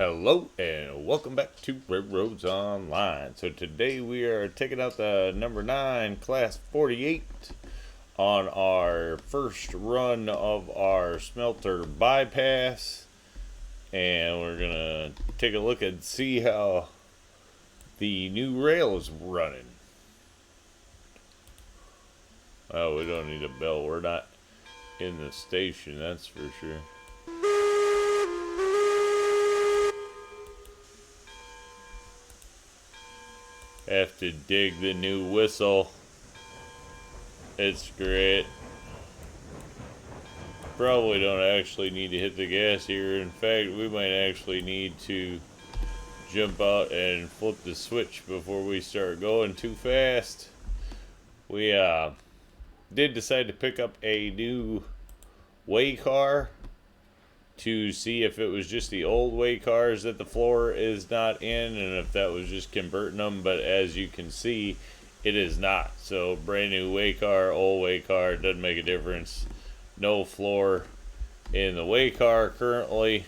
Hello and welcome back to RailRoads Online. So today we are taking out the number 9 Class 48 on our first run of our smelter bypass. And we're going to take a look and see how the new rail is running. Oh, we don't need a bell. We're not in the station, that's for sure. Have to dig the new whistle. It's great. Probably don't actually need to hit the gas here. In fact, we might actually need to jump out and flip the switch before we start going too fast. We did decide to pick up a new way car to see if it was just the old way cars that the floor is not in and if that was just converting them, but as you can see it is not. So brand new way car, old way car, doesn't make a difference. No floor in the way car currently,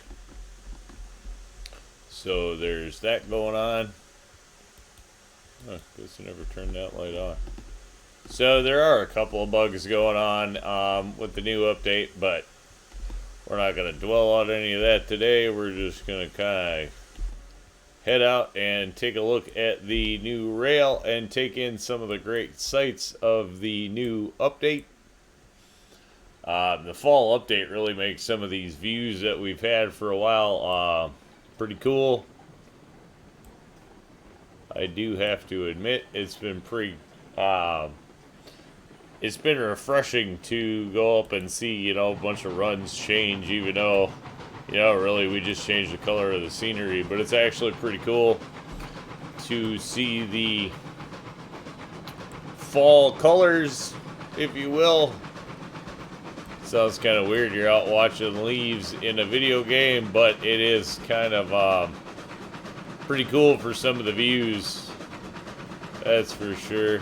so there's that going on. Guess I never turned that light on. So there are a couple of bugs going on with the new update, but we're not going to dwell on any of that today. We're just going to kind of head out and take a look at the new rail and take in some of the great sights of the new update. The fall update really makes some of these views that we've had for a while pretty cool. I do have to admit it's been pretty... it's been refreshing to go up and see, a bunch of runs change, even though, really we just changed the color of the scenery. But it's actually pretty cool to see the fall colors, if you will. Sounds kind of weird, you're out watching leaves in a video game, but it is kind of pretty cool for some of the views, that's for sure.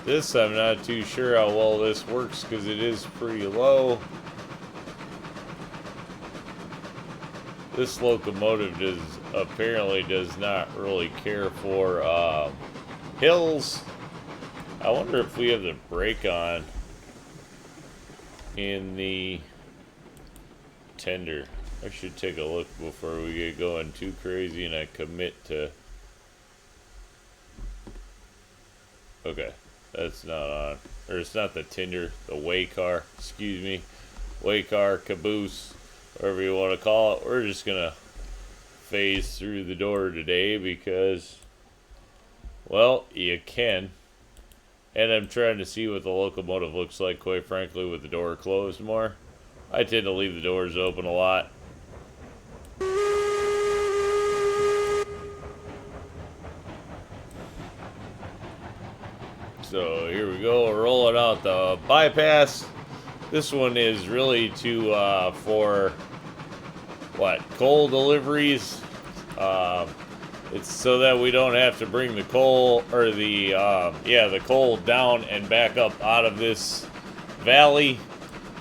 This, I'm not too sure how well this works because it is pretty low. This locomotive apparently does not really care for hills. I wonder if we have the brake on in the tender. I should take a look before we get going too crazy and I commit to... Okay. That's not on. Or it's not the tender, the way car. Excuse me. Way car, caboose, whatever you want to call it. We're just going to phase through the door today because, well, you can. And I'm trying to see what the locomotive looks like, quite frankly, with the door closed more. I tend to leave the doors open a lot. So here we go, rolling out the bypass. This one is really for coal deliveries. It's so that we don't have to bring the coal or the coal down and back up out of this valley.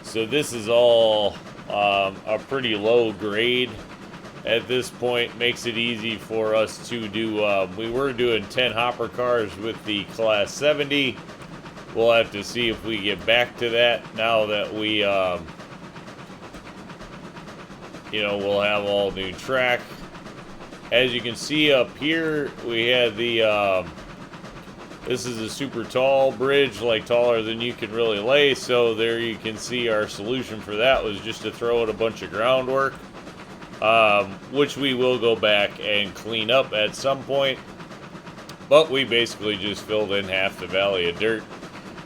So this is all a pretty low grade at this point. Makes it easy for us to do, we were doing 10 hopper cars with the Class 70. We'll have to see if we get back to that now that we, we'll have all new track. As you can see up here, we had the, this is a super tall bridge, like taller than you can really lay. So there you can see our solution for that was just to throw in a bunch of groundwork. Which we will go back and clean up at some point. But we basically just filled in half the valley of dirt.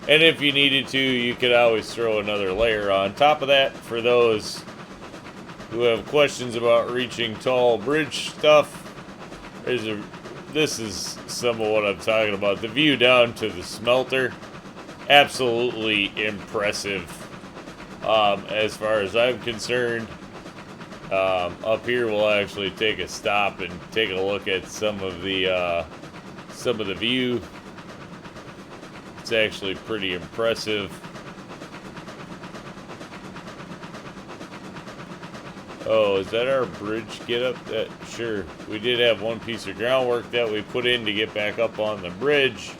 And if you needed to, you could always throw another layer on top of that. For those who have questions about reaching tall bridge stuff, this is some of what I'm talking about. The view down to the smelter, absolutely impressive as far as I'm concerned. Up here we'll actually take a stop and take a look at some of the view. It's actually pretty impressive. Oh, is that our bridge get up? That sure. We did have one piece of groundwork that we put in to get back up on the bridge.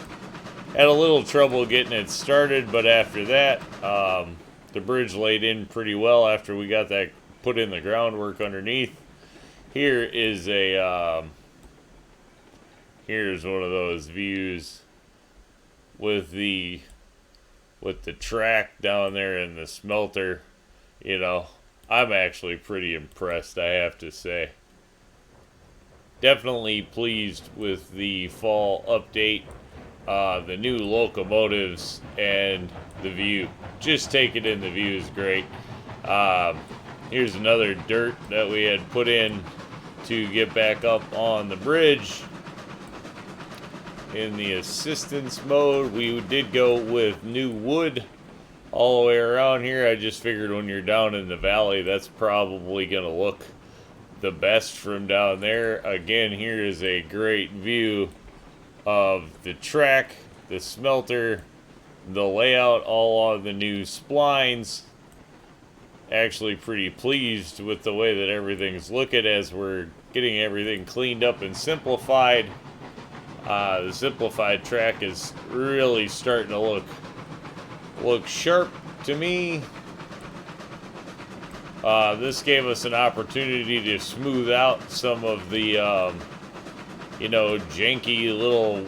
Had a little trouble getting it started, but after that, the bridge laid in pretty well after we got that put in the groundwork underneath. Here is a here's one of those views with the track down there and the smelter. You know, I'm actually pretty impressed, I have to say. Definitely pleased with the fall update, the new locomotives, and the view. Just taking in the view is great. Here's another dirt that we had put in to get back up on the bridge. In the assistance mode, we did go with new wood all the way around here. I just figured when you're down in the valley, that's probably going to look the best from down there. Again, here is a great view of the track, the smelter, the layout, all on the new splines. Actually pretty pleased with the way that everything's looking as we're getting everything cleaned up and simplified. The simplified track is really starting to look sharp to me. This gave us an opportunity to smooth out some of the, you know, janky little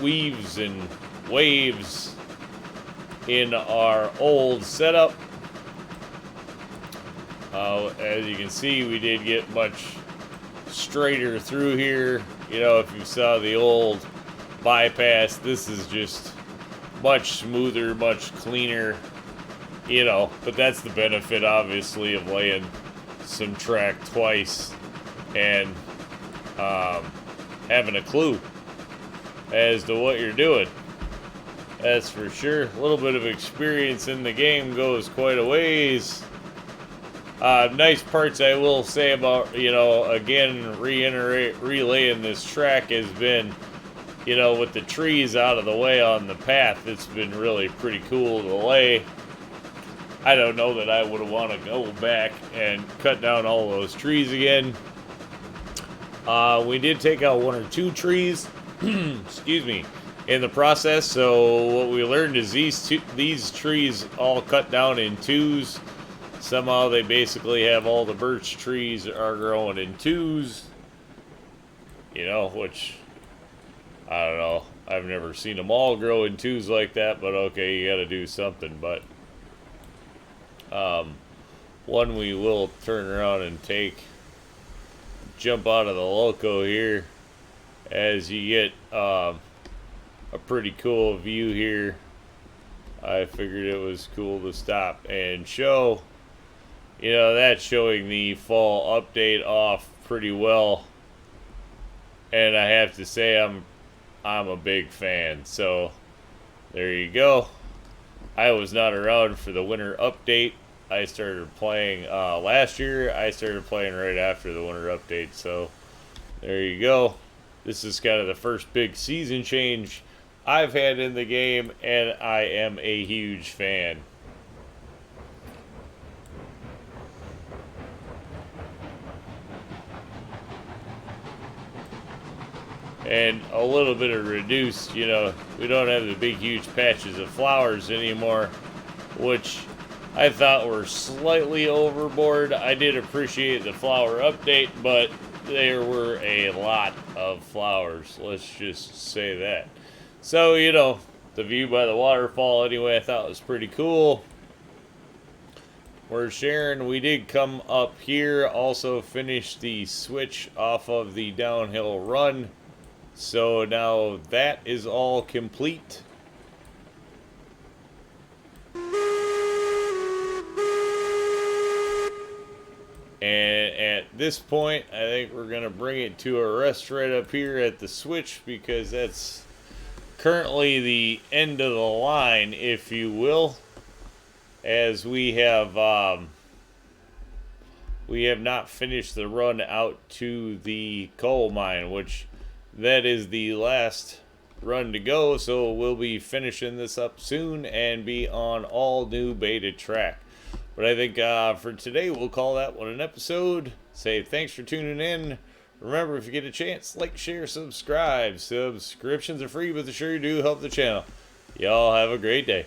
weaves and waves in our old setup. As you can see, we did get much straighter through here. You know, if you saw the old bypass, this is just much smoother, much cleaner, you know, but that's the benefit, obviously, of laying some track twice and having a clue as to what you're doing. That's for sure. A little bit of experience in the game goes quite a ways. Nice parts I will say about, you know, again, relaying this track has been, you know, with the trees out of the way on the path, it's been really pretty cool to lay. I don't know that I would want to go back and cut down all those trees again. We did take out one or two trees, excuse me, in the process. So what we learned is these trees all cut down in twos. Somehow they basically have all the birch trees are growing in twos, you know, which, I don't know. I've never seen them all grow in twos like that, but okay, you got to do something. But one we will turn around and jump out of the loco here as you get a pretty cool view here. I figured it was cool to stop and show. You know, that's showing the fall update off pretty well, and I have to say I'm a big fan. So there you go. I was not around for the winter update. I started playing last year. I started playing right after the winter update. So there you go. This is kind of the first big season change I've had in the game, and I am a huge fan. And a little bit of reduced, you know, we don't have the big huge patches of flowers anymore, which I thought were slightly overboard. I did appreciate the flower update, but there were a lot of flowers, let's just say that. So, you know, the view by the waterfall anyway, I thought was pretty cool. We're sharing, we did come up here, also finish the switch off of the downhill run. So now that is all complete. And at this point, I think we're going to bring it to a rest right up here at the switch, because that's currently the end of the line, if you will, as we have not finished the run out to the coal mine, which that is the last run to go. So we'll be finishing this up soon and be on all new beta track. But I think for today, we'll call that one an episode. Say thanks for tuning in. Remember, if you get a chance, like, share, subscribe. Subscriptions are free, but they sure do help the channel. Y'all have a great day.